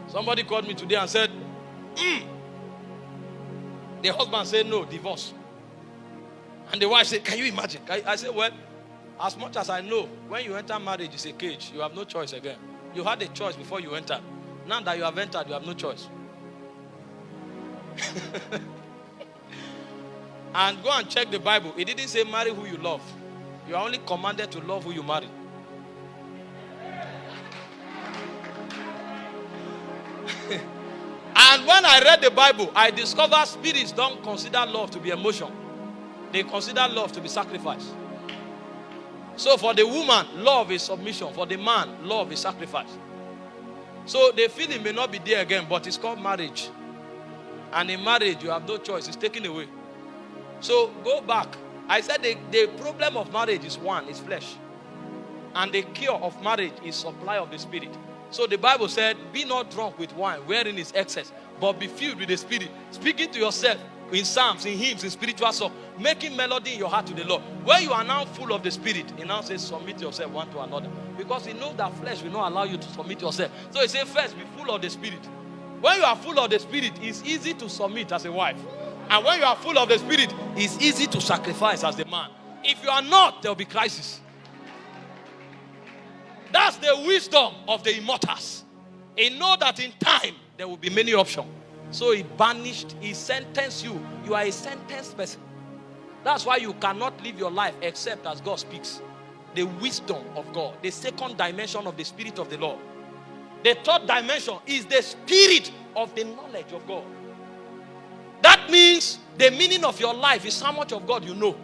Somebody called me today and said, the husband said no, divorce. And the wife said, can you imagine? I said, well, as much as I know, when you enter marriage, it's a cage. You have no choice again. You had a choice before you entered. Now that you have entered, you have no choice. And go and check the Bible. It didn't say marry who you love. You are only commanded to love who you marry. And when I read the Bible, I discovered spirits don't consider love to be emotion. They consider love to be sacrifice. So for the woman, love is submission. For the man, love is sacrifice. So the feeling may not be there again, but it's called marriage. And in marriage, you have no choice. It's taken away. So go back. I said the problem of marriage is one, is flesh. And the cure of marriage is supply of the Spirit. So the Bible said, be not drunk with wine, wherein is excess, but be filled with the Spirit. Speaking to yourself in psalms, in hymns, in spiritual songs, making melody in your heart to the Lord. When you are now full of the Spirit, he now says, submit yourself one to another. Because he knows that flesh will not allow you to submit yourself. So he says, first, be full of the Spirit. When you are full of the Spirit, it's easy to submit as a wife. And when you are full of the Spirit, it's easy to sacrifice as a man. If you are not, there will be crisis. That's the wisdom of the immortals. He knows that in time, there will be many options. So he banished, he sentenced you. You are a sentenced person. That's why you cannot live your life except as God speaks. The wisdom of God. The second dimension of the Spirit of the Lord. The third dimension is the Spirit of the knowledge of God. That means the meaning of your life is how much of God you know.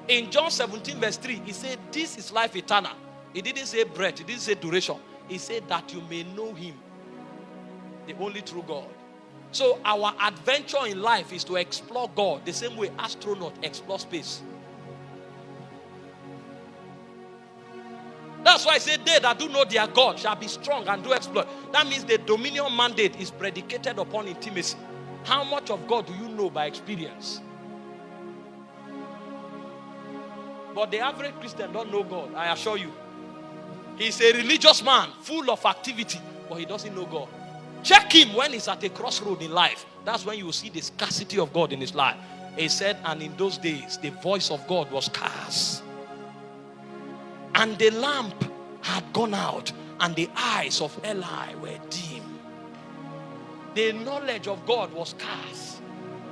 In John 17 verse 3, he said, this is life eternal. He didn't say breadth, he didn't say duration. He said that you may know him, the only true God. So our adventure in life is to explore God the same way astronauts explore space. That's why I say they that do know their God shall be strong and do exploit. That means the dominion mandate is predicated upon intimacy. How much of God do you know by experience? But the average Christian don't know God, I assure you. He's a religious man, full of activity, but he doesn't know God. Check him when he's at a crossroad in life. That's when you will see the scarcity of God in his life. He said, and in those days, the voice of God was scarce. And the lamp had gone out, and the eyes of Eli were dim. The knowledge of God was scarce.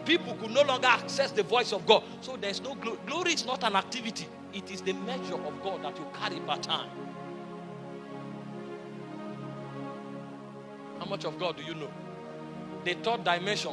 People could no longer access the voice of God. So there's no glory. Glory is not an activity. It is the measure of God that you carry by time. How much of God do you know? The third dimension